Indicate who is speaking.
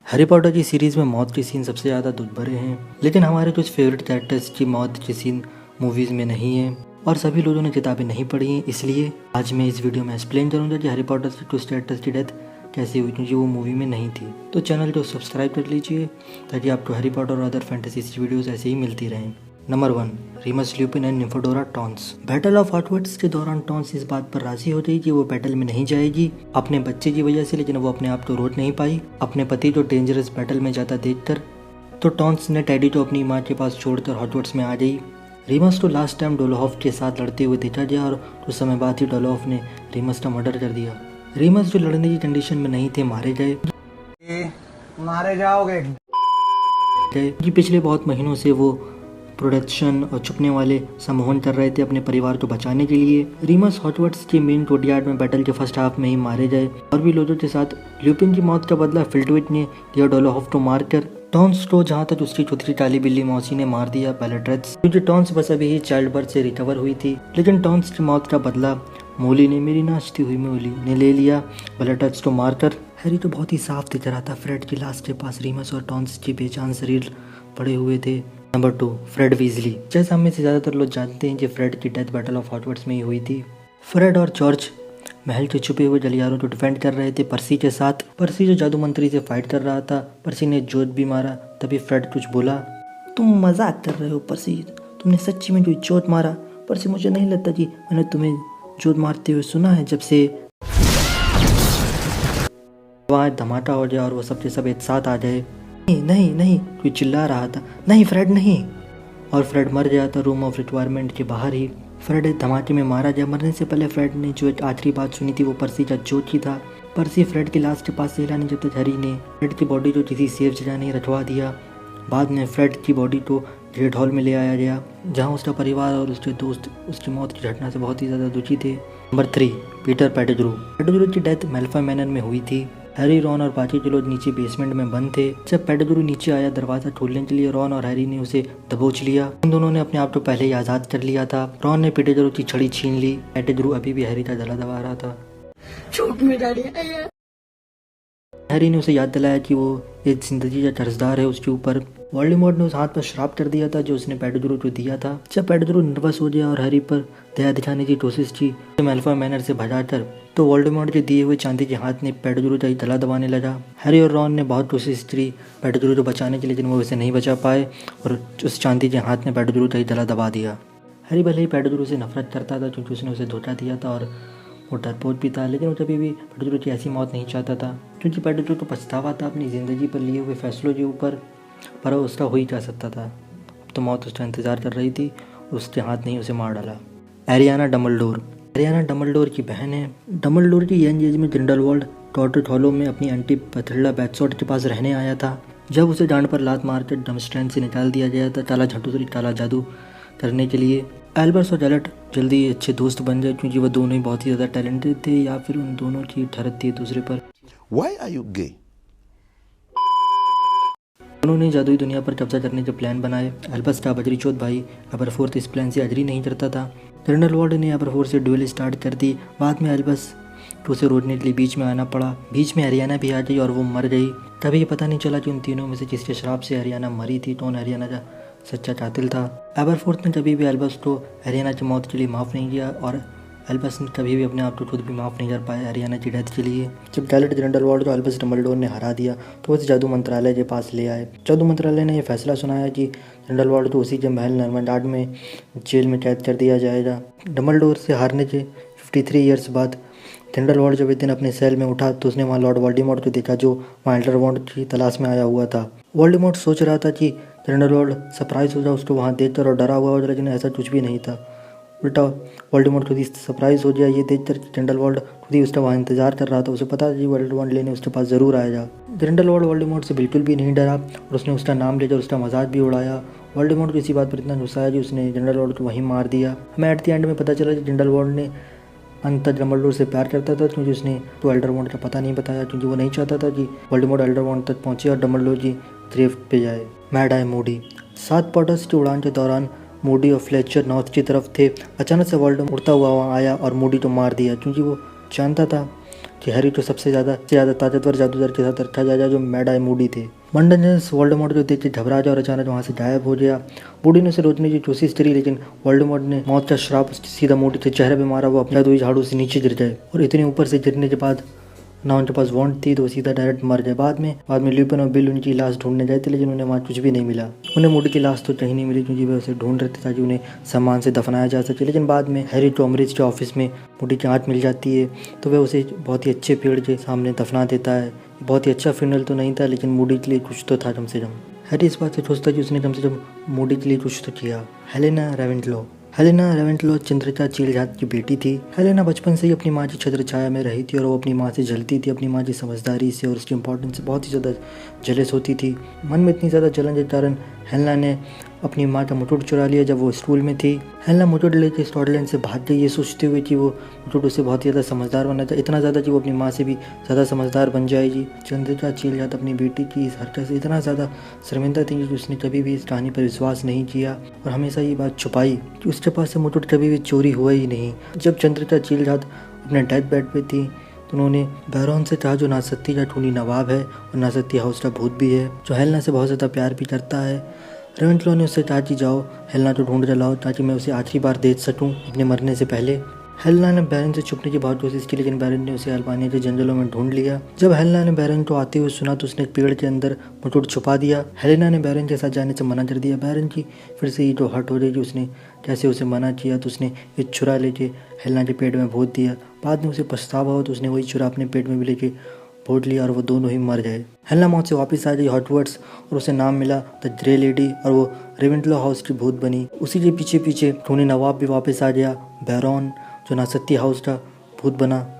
Speaker 1: Harry Potter की series में मौत के सीन सबसे ज़्यादा दुख भरे हैं, लेकिन हमारे कुछ फेवरेट कैरेक्टर्स की मौत के सीन मूवीज़ में नहीं है और सभी लोगों ने किताबें नहीं पढ़ी हैं। इसलिए आज मैं इस वीडियो में एक्सप्लेन करूंगा कि हैरी पॉटर के कुछ कैरेक्टर्स की डेथ कैसे हुई, क्योंकि वो मूवी में नहीं थी। तो चैनल को सब्सक्राइब कर लीजिए ताकि आपको हैरी पॉटर और अदर फैंटेसी वीडियोज़ ऐसे ही मिलती रहें। Number 1, Remus Lupin and Nymphadora Tonks. Battle of Hogwarts के दौरान टॉन्स इस बात पर राजी हो गई कि वो बैटल में नहीं जाएगी अपने बच्चे की वजह से, लेकिन वो अपने आप को रोक नहीं पाई अपने पति को डेंजरस बैटल में जाता देखकर। तो टॉन्स ने टेडी को अपनी माँ के पास छोड़कर हॉगवर्ट्स में आ गई। रीमस को लास्ट टाइम डोलोहॉफ के साथ लड़ते हुए देखा गया और कुछ समय बाद ही डोलोहॉफ ने रीमस का मर्डर कर दिया। रीमस जो लड़ने की कंडीशन में नहीं थे मारे गए।
Speaker 2: मारे जाओगे
Speaker 1: कि पिछले बहुत महीनों से वो प्रोडक्शन और छुपने वाले सम्मोहन कर रहे थे अपने परिवार को बचाने के लिए। रीमस हॉगवर्ट्स के मेन कोर्टयार्ड में बैटल के फर्स्ट हाफ में ही मारे गए और भी लोगों के साथ। ल्यूपिन की मौत का बदला फिल्टविट ने दिया डोलोहॉफ को मारकर। टॉन्स को जहाँ तक उसकी छोटी काली बिल्ली मौसी ने मार दिया बेलेट्रेक्स, क्योंकि टॉन्स बस अभी ही चाइल्ड बर्थ से रिकवर हुई थी। लेकिन टॉन्स की मौत का बदला मोली ने, मेरी नाचती हुई मोली ने ले लिया बेलेट्रेक्स को मारकर। हैरी तो बहुत ही साफ दिख रहा था फ्रेड की लाश के पास रीमस और टॉन्स की बेजान शरीर पड़े हुए थे। Number 2, Fred Weasley. जैसा हमें से ज़्यादातर लोग जानते हैं कि फ्रेड की डेथ बैटल ऑफ हॉगवर्ट्स में ही हुई थी। फ्रेड और जॉर्ज महल के छुपे हुए गलियारों को डिफेंड कर रहे थे पर्सी के साथ। पर्सी जो जादू मंत्री से फाइट कर रहा था, पर्सी ने जोत भी मारा। तभी फ्रेड कुछ बोला, तुम मजाक कर रहे हो पर्सी, तुमने सच्ची में कोई जोत मारा? पर्सी, मुझे नहीं लगता कि मैंने तुम्हें जोत मारते हुए सुना है। जब से वहाँ धमाका हो गया और वो सब के सब एक साथ आ गए। नहीं नहीं नहीं, कोई चिल्ला रहा था, नहीं फ्रेड नहीं। और फ्रेड मर गया था रूम ऑफ रिक्वायरमेंट के बाहर ही। फ्रेड एक धमाके में मारा गया। मरने से पहले फ्रेड ने जो एक आखिरी बात सुनी थी वो पर्सी का जोत ही था। पर्सी फ्रेड की लाश के पास से हिला नहीं जब तक हैरी ने फ्रेड की बॉडी को किसी सेफ जगह नहीं रखवा दिया। बाद में फ्रेड की बॉडी को ग्रेट हॉल में ले आया गया, जहाँ उसका परिवार और उसके दोस्त उसकी मौत की घटना से बहुत ही ज़्यादा दुखी थे। Number 3, Peter Pettigrew. पेटिग्रू की डेथ मैल्फॉय मैनर में हुई थी। हैरी, रॉन और बाकी के लोग नीचे बेसमेंट में बंद थे। जब पेटिग्रू नीचे आया दरवाजा खोलने के लिए, रॉन और हैरी ने उसे दबोच लिया। उन दोनों ने अपने आप को पहले ही आज़ाद कर लिया था। रॉन ने पेटिग्रू की छड़ी छीन ली। पेटिग्रू अभी भी हैरी का गला दबा रहा था। हैरी ने उसे याद दिलाया कि वो एक जिंदगी का कर्जदार है उसके ऊपर। वोल्डेमॉर्ट ने उस हाथ पर श्राप कर दिया था जो उसने पेटिग्रू को दिया था। जब पेटिग्रू नर्वस हो गया और हैरी पर दया दिखाने की कोशिश की मैल्फॉय मैनर से भगाकर, तो वोल्डेमॉर्ट के दिए हुए चांदी के हाथ ने पेटिग्रू का गला दबाने लगा। हैरी और रॉन ने बहुत कोशिश की पेटिग्रू को बचाने की, लेकिन वो उसे नहीं बचा पाए और उस चांदी के हाथ ने पेटिग्रू का गला दबा दिया। हैरी भले ही पेटिग्रू से नफरत करता था क्योंकि उसने उसे धोखा दिया था और वो डरपोक भी था, लेकिन वो कभी भी पेटिग्रू की ऐसी मौत नहीं चाहता था, क्योंकि पेटिग्रू को पछतावा था अपनी ज़िंदगी पर लिए हुए फैसलों के ऊपर। पर उसका हो ही जा सकता था। अब तो मौत उसका इंतज़ार कर रही थी, उसके हाथ नहीं उसे मार डाला। Ariana Dumbledore. एरियाना डम्बलडोर की बहन है। डम्बलडोर की यंग एज में ग्रिंडेलवाल्ड टॉर्चर हॉलो में अपनी आंटी पैथिल्डा बैथसोट के पास रहने आया था। जब उसे डांड पर लात मारकर डमस्ट्रैंड से निकाल दिया गया था काला झाटू काला जादू करने के लिए। एल्बर्ट और गैलेट जल्दी अच्छे दोस्त बन गए, क्योंकि वो दोनों ही बहुत ही ज़्यादा टैलेंटेड थे, या फिर उन दोनों की ठहरत थी एक दूसरे पर।
Speaker 3: Why are you gay?
Speaker 1: उन्होंने जादुई दुनिया पर कब्जा करने के प्लान बनाए। एल्बस का बजरीचोद भाई एबरफोर्थ इस प्लान से एग्री नहीं करता था। ग्रिंडेलवाल्ड ने एबरफोर्थ से ड्यूल स्टार्ट कर दी। बाद में एल्बस को उसे रोकने के लिए बीच में आना पड़ा। बीच में हरियाणा भी आ गई और वो मर गई। तभी ये पता नहीं चला कि उन तीनों में से किसके श्राप से हरियाणा मरी थी। कौन हरियाणा का सच्चा कातिल था। एबरफोर्थ ने कभी भी एल्बस को हरियाणा की मौत के लिए माफ़ नहीं किया और एल्बस ने कभी भी अपने आप को खुद भी माफ़ नहीं कर पाया हरियाणा की डेथ के लिए। जब गैलेट ग्रिंडेलवाल्ड को एल्बस डम्बलडोर ने हरा दिया तो उसे जादू मंत्रालय के पास ले आए। जादू मंत्रालय ने यह फैसला सुनाया कि ग्रिंडेलवाल्ड को उसी के महल नर्मंडार्ड में जेल में कैद कर दिया जाएगा। डम्बलडोर से हारने के 53 ईयर्स बाद ग्रिंडेलवाल्ड जब एक दिन अपने सेल में उठा तो उसने वहाँ लॉर्ड वोल्डेमॉर्ट को देखा, जो वहाँ एल्डरवॉन्ड की तलाश में आया हुआ था। वोल्डेमॉर्ट सोच रहा था कि ग्रिंडेलवाल्ड सरप्राइज हो जाए उसको वहाँ देखकर और डरा हुआ हो, लेकिन ऐसा कुछ भी नहीं था। उल्टा वोल्डेमॉर्ट खुद ही सरप्राइज हो गया ये देखकर कि ग्रिंडेलवाल्ड खुद ही उसका वहाँ इंतजार कर रहा था। उसे पता था कि वोल्डेमॉर्ट लेने उसके पास ज़रूर आएगा। ग्रिंडेलवाल्ड वोल्डेमॉर्ट से बिल्कुल भी नहीं डरा और उसने उसका नाम लेकर उसका मजाक भी उड़ाया। वोल्डेमॉर्ट को इसी बात पर इतना गुस्सा आया कि उसने ग्रिंडेलवाल्ड को वहीं मार दिया। हमें एट द एंड में पता चला कि ग्रिंडेलवाल्ड ने अंत तक डम्बलडोर से प्यार करता था, क्योंकि उसने तो एल्डरवॉन्ड का पता नहीं बताया, क्योंकि वो नहीं चाहता था कि वोल्डेमॉर्ट एल्डरवॉन्ड तक पहुंचे और डम्बलडोर की ग्रेव पे जाए। Mad I Moody. 7 पॉटर्स की उड़ान के दौरान मूडी और फ्लेचर नॉर्थ की तरफ थे। अचानक से वोल्डेमॉर्ट उड़ता हुआ वहाँ आया और मूडी को मार दिया, क्योंकि वो जानता था कि हैरी तो सबसे ज़्यादा ताकतवर जादूगर के साथ रखा जाएगा जो मैड आई मूडी थे। मंडनजेंस वोल्डेमॉर्ट जो देख के घबरा गया और अचानक वहाँ से गायब हो गया। बूढ़ी ने उसे रोकने की कोशिश करी लेकिन वोल्डेमॉर्ट ने मौत का श्राप सीधा मूडी के चेहरे पे मारा। वो अपना जादुई झाड़ू से नीचे गिर जाए और इतने ऊपर से गिरने के बाद ना उनके पास वॉन्ट थी तो वो सीधा डायरेक्ट मर जाए। बाद में ल्यूपिन और बिल उनकी लाश ढूंढने गए थे लेकिन उन्हें वहाँ कुछ भी नहीं मिला। उन्हें मूडी की लाश तो कहीं नहीं मिली क्योंकि वे उसे ढूंढ रहे थे ताकि उन्हें सम्मान से दफनाया जा सके। लेकिन बाद में हैरी तो अमरीज के ऑफिस में मूडी की आँख मिल जाती है तो वह उसे बहुत ही अच्छे पेड़ के सामने दफना देता है। बहुत ही अच्छा फ्यूनरल तो नहीं था लेकिन मूडी के लिए कुछ तो था कम से कम। हैरी इस बात से खुश था कि उसने कम से कम मूडी के लिए कुछ तो किया। हेलेना रेवेंटलो चंद्रिका चीलजात की बेटी थी। हेलेना बचपन से ही अपनी माँ की छत्र छाया में रही थी और वो अपनी माँ से जलती थी। अपनी माँ की समझदारी से और उसकी इंपॉर्टेंस से बहुत ही ज़्यादा जेलस होती थी। मन में इतनी ज़्यादा जलन के कारण हेलेना ने अपनी माँ का मुकुट चुरा लिया जब वो स्कूल में थी। हेलेना मुकुट लेकर स्कॉटलैंड से भाग गई ये सोचते हुए कि वो मुकुट उसे बहुत ही ज़्यादा समझदार बनना था, इतना ज़्यादा कि वो अपनी माँ से भी ज़्यादा समझदार बन जाएगी। चंद्रिका चीलजात अपनी बेटी की इस हरकत से इतना ज़्यादा शर्मिंदा थी कि उसने कभी भी इस कहानी पर विश्वास नहीं किया और हमेशा ये बात छुपाई कि उसके पास से मुकुट कभी भी चोरी हुआ ही नहीं। जब चंद्रिका चीलजात अपने डेथ बेड पे थी तो उन्होंने बैरॉन से कहा जो नासत्ती का खूनी नवाब है और नासत्ती हाउस का भूत भी है जो हेलेना से बहुत ज़्यादा प्यार भी करता है। रेवेंटलो ने उससे कहा कि जाओ हेलेना को ढूंढ कर लाओ ताकि मैं उसे आखिरी बार देख सकूं अपने मरने से पहले। हेलेना ने बैरन से छुपने की बहुत कोशिश की लेकिन बैरन ने उसे अल्बानिया के जंगलों में ढूंढ लिया। जब हेलेना ने बैरन को आते हुए सुना तो उसने एक पेड़ के अंदर मुकुट छुपा दिया। हेलेना ने बैरन के साथ जाने से मना कर दिया। बैरन की फिर से ये जो हर्ट हो रही कि उसने कैसे उसे मना किया तो उसने एक छुरा लेके हेलेना के पेट में भोंक दिया। बाद में उसे पछतावा हो तो उसने वही छुरा अपने पेट में भी लेके भोंक लिया और वो दोनों ही मर गए। हेलेना मौत से वापस आ गई हॉगवर्ट्स और उसे नाम मिला द ग्रे लेडी और वो रेवेंटलो हाउस की भूत बनी। उसी के पीछे खूनी नवाब भी वापस आ गया बैरॉन जो नासत्ती हाउस का भूत बना।